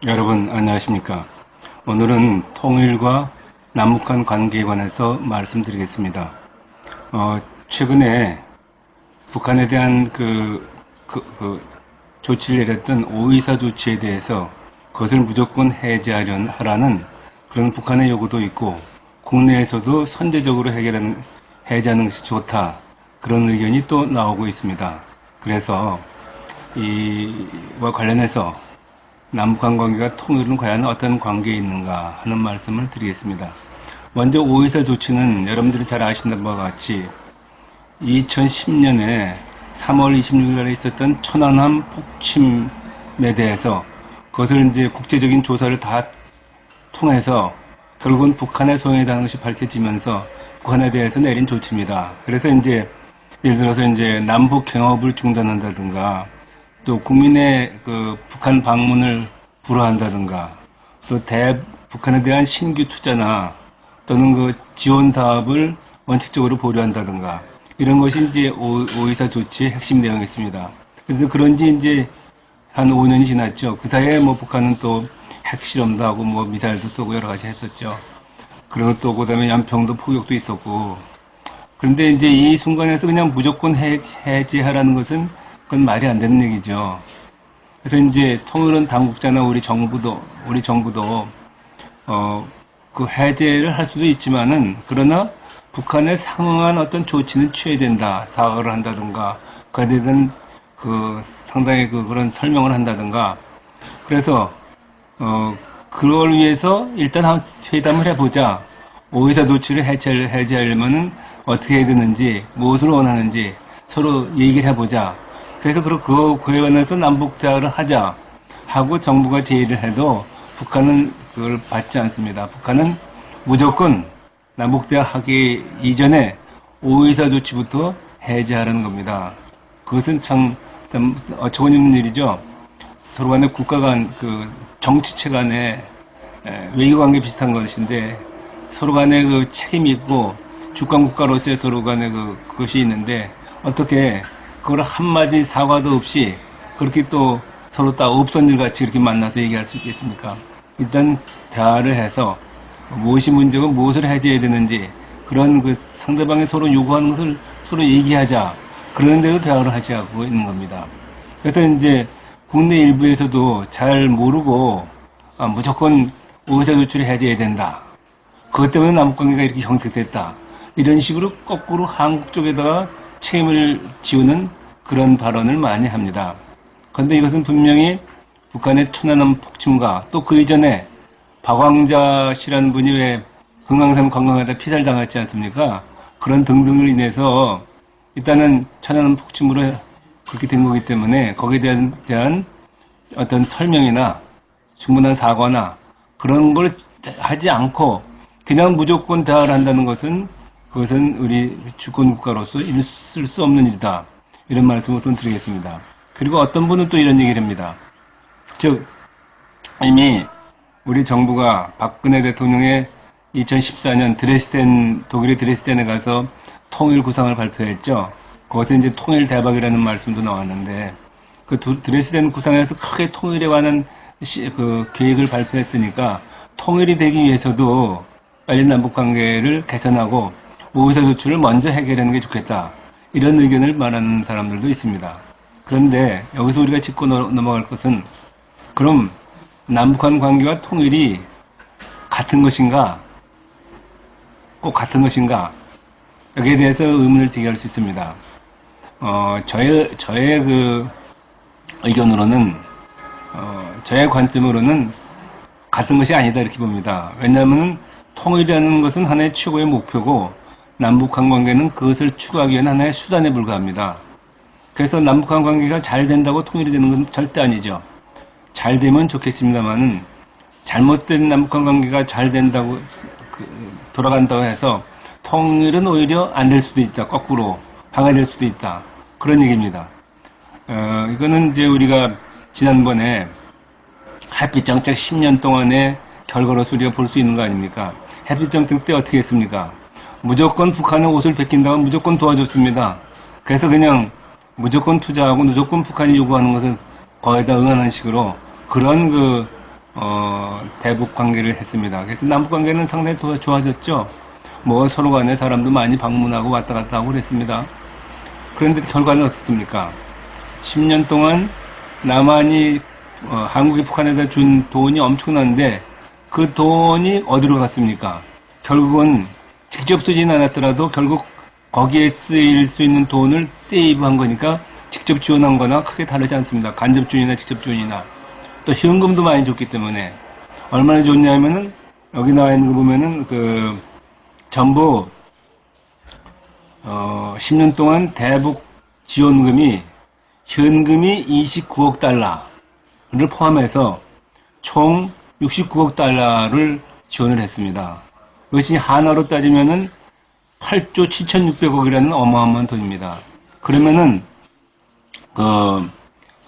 여러분 안녕하십니까? 오늘은 통일과 남북한 관계에 관해서 말씀드리겠습니다. 최근에 북한에 대한 조치를 내렸던 5.24 조치에 대해서 그것을 무조건 하라는 그런 북한의 요구도 있고 국내에서도 선제적으로 해제하는 것이 좋다. 그런 의견이 또 나오고 있습니다. 그래서 이와 관련해서 남북한 관계가 통일은 과연 어떤 관계에 있는가 하는 말씀을 드리겠습니다. 먼저 5.24 조치는 여러분들이 잘 아시는 바와 같이 2010년에 3월 26일 날에 있었던 천안함 폭침에 대해서 그것을 이제 국제적인 조사를 다 통해서 결국은 북한의 소행이라는 것이 밝혀지면서 북한에 대해서 내린 조치입니다. 그래서 이제 예를 들어서 이제 남북 경협을 중단한다든가 또 국민의 북한 방문을 불허한다든가 또 북한에 대한 신규 투자나 또는 지원 사업을 원칙적으로 보류한다든가 이런 것이 이제 5.24 조치의 핵심 내용이었습니다. 그래서 그런지 이제 한 5년이 지났죠. 그 사이에 북한은 또 핵실험도 하고 미사일도 쏘고 여러 가지 했었죠. 그리고 또 그다음에 연평도 포격도 있었고. 그런데 이제 이 순간에서 그냥 무조건 해제하라는 것은 그건 말이 안 되는 얘기죠. 그래서 이제 통일은 당국자나 우리 정부도 그 해제를 할 수도 있지만은 그러나 북한에 상응한 어떤 조치는 취해야 된다. 사과를 한다든가 그에 대한 상당히 그런 설명을 한다든가. 그래서 그걸 위해서 일단 한 회담을 해보자. 5.24 조치를 해제하려면은 어떻게 해야 되는지, 무엇을 원하는지 서로 얘기를 해보자. 그래서 그에 관해서 남북 대화를 하자 하고 정부가 제의를 해도 북한은 그걸 받지 않습니다. 북한은 무조건 남북 대화 하기 이전에 5.24 조치부터 해제하라는 겁니다. 그것은 참 어처구니없는 일이죠. 서로 간에 국가 간 정치체 간의 외교 관계 비슷한 것인데 서로 간에 책임이 있고 주권 국가로서의 서로 간에 그것이 있는데 어떻게 그걸 한마디 사과도 없이 그렇게 또 서로 딱 없던 일 같이 이렇게 만나서 얘기할 수 있겠습니까? 일단 대화를 해서 무엇이 문제고 무엇을 해제해야 되는지 그런 상대방이 서로 요구하는 것을 서로 얘기하자. 그런데도 대화를 하지 않고 있는 겁니다. 그래서 이제 국내 일부에서도 잘 모르고 무조건 5.24 조치를 해제해야 된다. 그것 때문에 남북관계가 이렇게 형성됐다. 이런 식으로 거꾸로 한국 쪽에다가 책임을 지우는 그런 발언을 많이 합니다. 그런데 이것은 분명히 북한의 천안함 폭침과 또 그 이전에 박왕자 씨라는 분이 왜 금강산 관광하다 피살당했지 않습니까? 그런 등등을 인해서 일단은 천안함 폭침으로 그렇게 된 거기 때문에 거기에 대한 어떤 설명이나 충분한 사과나 그런 걸 하지 않고 그냥 무조건 대화를 한다는 것은 그것은 우리 주권 국가로서 있을 수 없는 일이다. 이런 말씀을 우선 드리겠습니다. 그리고 어떤 분은 또 이런 얘기를 합니다. 즉 이미 우리 정부가 박근혜 대통령의 2014년 독일의 드레스덴에 가서 통일 구상을 발표했죠. 그것은 이제 통일 대박이라는 말씀도 나왔는데 드레스덴 구상에서 크게 통일에 관한 계획을 발표했으니까 통일이 되기 위해서도 빨리 남북관계를 개선하고 5.24 조치를 먼저 해결하는 게 좋겠다. 이런 의견을 말하는 사람들도 있습니다. 그런데 여기서 우리가 짚고 넘어갈 것은 그럼 남북한 관계와 통일이 같은 것인가? 꼭 같은 것인가? 여기에 대해서 의문을 제기할 수 있습니다. 저의 의견으로는, 저의 관점으로는 같은 것이 아니다 이렇게 봅니다. 왜냐하면 통일이라는 것은 하나의 최고의 목표고 남북한 관계는 그것을 추구하기 위한 하나의 수단에 불과합니다. 그래서 남북한 관계가 잘 된다고 통일이 되는 건 절대 아니죠. 잘 되면 좋겠습니다만은 잘못된 남북한 관계가 잘 된다고 돌아간다고 해서 통일은 오히려 안 될 수도 있다. 거꾸로 방해될 수도 있다. 그런 얘기입니다. 이거는 이제 우리가 지난번에 햇빛 정책 10년 동안의 결과로서 우리가 볼 수 있는 거 아닙니까? 햇빛 정책 때 어떻게 했습니까? 무조건 북한의 옷을 베낀다고 무조건 도와줬습니다. 그래서 그냥 무조건 투자하고 무조건 북한이 요구하는 것을 거기다 응하는 식으로 그런 대북 관계를 했습니다. 그래서 남북 관계는 상당히 더 좋아졌죠. 뭐 서로 간에 사람도 많이 방문하고 왔다 갔다 하고 그랬습니다. 그런데 결과는 어떻습니까? 10년 동안 남한이 한국이 북한에다 준 돈이 엄청난데 그 돈이 어디로 갔습니까? 결국은 직접 쓰진 않았더라도 결국 거기에 쓰일 수 있는 돈을 세이브한 거니까 직접 지원한 거나 크게 다르지 않습니다. 간접 지원이나 직접 지원이나. 또 현금도 많이 줬기 때문에 얼마나 좋냐면은 여기 나와 있는 거 보면은 전부 10년 동안 대북 지원금이 현금이 29억 달러를 포함해서 총 69억 달러를 지원을 했습니다. 그것이 한화로 따지면은 8조 7,600억이라는 어마어마한 돈입니다. 그러면은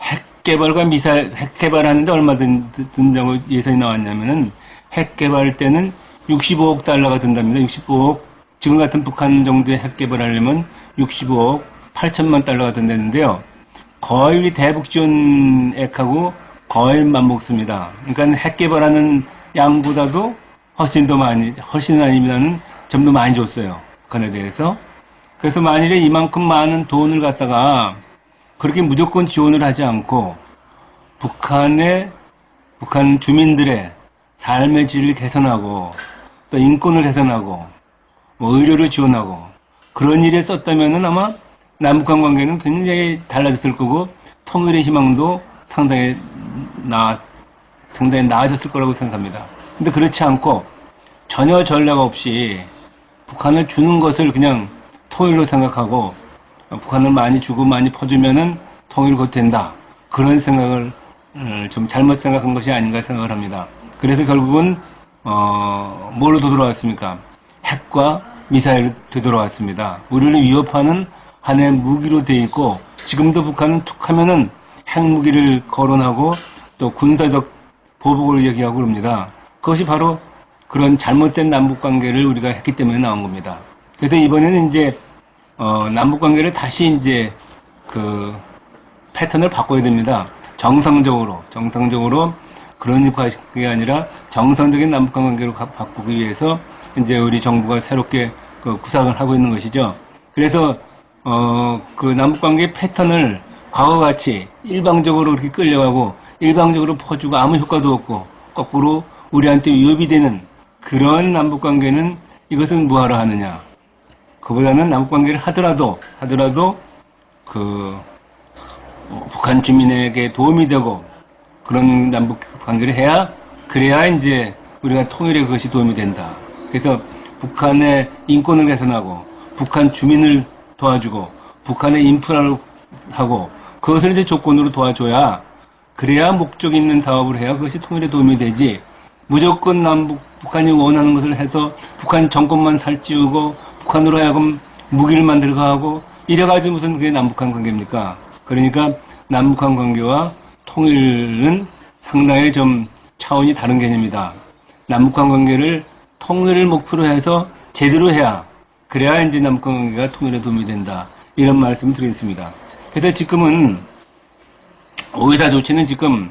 핵 개발과 미사일 핵 개발하는데 얼마 든다고 예산이 나왔냐면은 핵 개발 때는 65억 달러가 든답니다. 65억 지금 같은 북한 정도의 핵 개발하려면 65억 8천만 달러가 든다는데요. 거의 대북 지원액하고 거의 맞먹습니다. 그러니까 핵 개발하는 양보다도 훨씬 아니면은 좀 더 많이 줬어요. 북한에 대해서. 그래서 만일에 이만큼 많은 돈을 갖다가 그렇게 무조건 지원을 하지 않고 북한 주민들의 삶의 질을 개선하고 또 인권을 개선하고 뭐 의료를 지원하고 그런 일에 썼다면은 아마 남북한 관계는 굉장히 달라졌을 거고 통일의 희망도 상당히 나아졌을 거라고 생각합니다. 근데 그렇지 않고 전혀 전례가 없이 북한을 주는 것을 그냥 통일로 생각하고 북한을 많이 주고 많이 퍼주면은 통일 곧 된다. 그런 생각을 좀 잘못 생각한 것이 아닌가 생각을 합니다. 그래서 결국은 뭘로 되돌아왔습니까? 핵과 미사일로 되돌아왔습니다. 우리를 위협하는 하나의 무기로 돼 있고 지금도 북한은 툭 하면은 핵무기를 거론하고 또 군사적 보복을 얘기하고 그럽니다. 그것이 바로 그런 잘못된 남북관계를 우리가 했기 때문에 나온 겁니다. 그래서 이번에는 이제 남북관계를 다시 이제 패턴을 바꿔야 됩니다. 정상적으로 그런 게 아니라 정상적인 남북한 관계로 바꾸기 위해서 이제 우리 정부가 새롭게 구상을 하고 있는 것이죠. 그래서 남북관계 패턴을 과거같이 일방적으로 이렇게 끌려가고 일방적으로 퍼주고 아무 효과도 없고 거꾸로 우리한테 위협이 되는 그런 남북관계는 이것은 뭐하러 하느냐. 그보다는 남북관계를 하더라도 북한 주민에게 도움이 되고 그런 남북관계를 그래야 이제 우리가 통일에 그것이 도움이 된다. 그래서 북한의 인권을 개선하고 북한 주민을 도와주고 북한의 인프라를 하고 그것을 이제 조건으로 도와줘야 그래야 목적 있는 사업을 해야 그것이 통일에 도움이 되지. 무조건 북한이 원하는 것을 해서 북한 정권만 살찌우고 북한으로 하여금 무기를 만들고 하고 이래가지고 무슨 그게 남북한 관계입니까? 그러니까 남북한 관계와 통일은 상당히 좀 차원이 다른 개념이다. 남북한 관계를 통일을 목표로 해서 제대로 해야 그래야 이제 남북한 관계가 통일에 도움이 된다. 이런 말씀을 드리겠습니다. 그래서 지금은 오이사 조치는 지금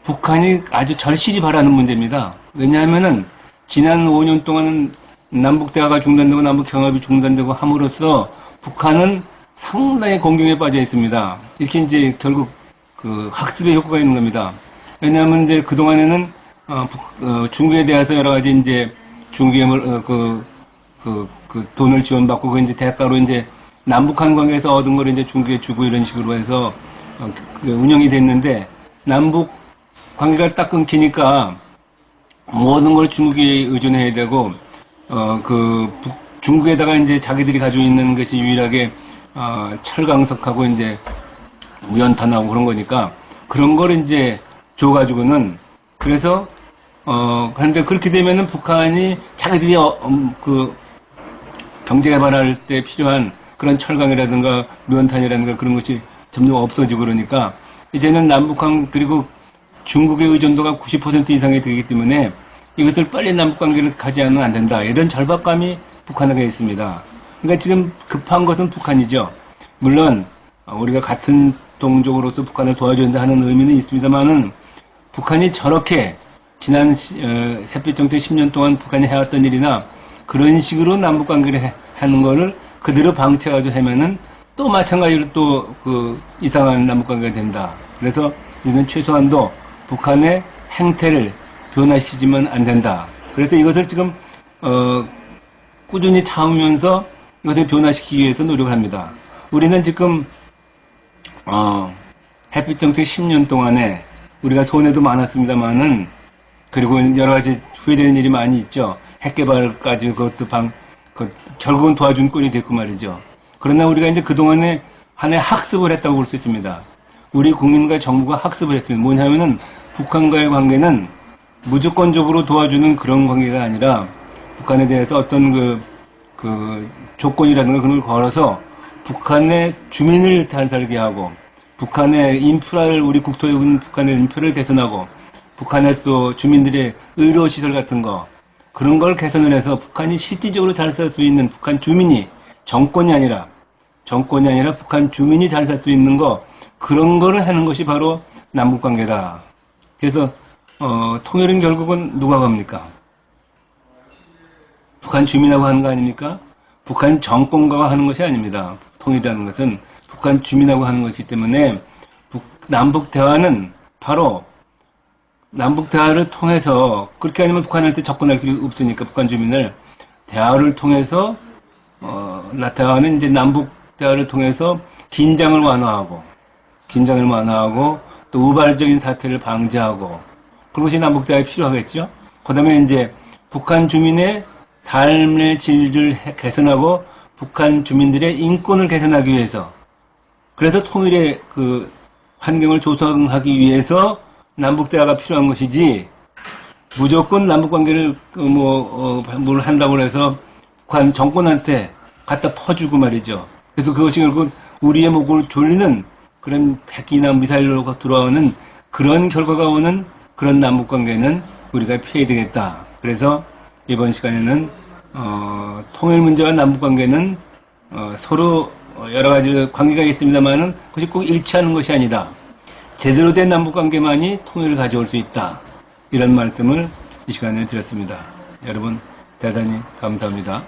북한이 아주 절실히 바라는 문제입니다. 왜냐하면은 지난 5년 동안은 남북 대화가 중단되고 남북 경합이 중단되고 함으로써 북한은 상당히 공경에 빠져 있습니다. 이렇게 이제 결국 학습의 효과가 있는 겁니다. 왜냐하면 이제 그동안에는 중국에 대해서 여러 가지 이제 중국의 돈을 지원받고 그 이제 대가로 이제 남북한 관계에서 얻은 걸 이제 중국에 주고 이런 식으로 해서 운영이 됐는데 남북 관계가 딱 끊기니까 모든 걸 중국에 의존해야 되고 중국에다가 이제 자기들이 가지고 있는 것이 유일하게 철강석하고 이제 무연탄하고 그런 거니까 그런 걸 이제 줘가지고는 그래서 그런데 그렇게 되면은 북한이 자기들이 경제 개발할 때 필요한 그런 철강이라든가 무연탄이라든가 그런 것이 점점 없어지고 그러니까 이제는 남북한 그리고 중국의 의존도가 90% 이상이 되기 때문에 이것을 빨리 남북관계를 가지 않으면 안 된다. 이런 절박감이 북한에게 있습니다. 그러니까 지금 급한 것은 북한이죠. 물론 우리가 같은 동족으로서 북한을 도와줘야 한다 하는 의미는 있습니다만은 북한이 저렇게 지난 햇빛 정책 10년 동안 북한이 해왔던 일이나 그런 식으로 남북 관계를 하는 거를 그대로 방치해가지고 하면은 또 마찬가지로 또 그 이상한 남북 관계가 된다. 그래서 우리는 최소한도 북한의 행태를 변화시키지만 안 된다. 그래서 이것을 지금 꾸준히 참으면서 이것을 변화시키기 위해서 노력을 합니다. 우리는 지금 햇빛 정책 10년 동안에 우리가 손해도 많았습니다만은, 그리고 여러 가지 후회되는 일이 많이 있죠. 핵 개발까지 그것도 결국은 도와준 꼴이 됐고 말이죠. 그러나 우리가 이제 그동안에 하나의 학습을 했다고 볼 수 있습니다. 우리 국민과 정부가 학습을 했습니다. 뭐냐면은 북한과의 관계는 무조건적으로 도와주는 그런 관계가 아니라 북한에 대해서 어떤 그 조건이라든가 그런 걸 걸어서 북한의 주민을 잘 살게 하고, 북한의 인프라를, 우리 국토에 있는 북한의 인프라를 개선하고, 북한의 또 주민들의 의료시설 같은 거, 그런 걸 개선을 해서 북한이 실질적으로 잘 살 수 있는, 북한 주민이, 정권이 아니라 북한 주민이 잘 살 수 있는 거, 그런 거를 하는 것이 바로 남북관계다. 그래서 통일은 결국은 누가 갑니까? 북한 주민하고 하는 거 아닙니까? 북한 정권과 하는 것이 아닙니다. 통일이라는 것은 북한 주민하고 하는 것이기 때문에 남북 대화는 바로 남북 대화를 통해서, 그렇게 아니면 북한한테 접근할 필요 없으니까 북한 주민을 대화를 통해서 대화는 이제 남북 대화를 통해서 긴장을 완화하고 또 우발적인 사태를 방지하고, 그것이 남북 대화에 필요하겠죠. 그다음에 이제 북한 주민의 삶의 질을 개선하고 북한 주민들의 인권을 개선하기 위해서, 그래서 통일의 그 환경을 조성하기 위해서 남북 대화가 필요한 것이지, 무조건 남북 관계를 뭘 한다고 해서 북한 정권한테 갖다 퍼주고 말이죠. 그래서 그것이 결국 우리의 목을 졸리는 그런 핵이나 미사일로 들어오는 그런 결과가 오는 그런 남북 관계는 우리가 피해야 되겠다. 그래서 이번 시간에는 통일 문제와 남북 관계는 서로 여러 가지 관계가 있습니다만은 그것이 꼭 일치하는 것이 아니다. 제대로 된 남북 관계만이 통일을 가져올 수 있다. 이런 말씀을 이 시간에 드렸습니다. 여러분 대단히 감사합니다.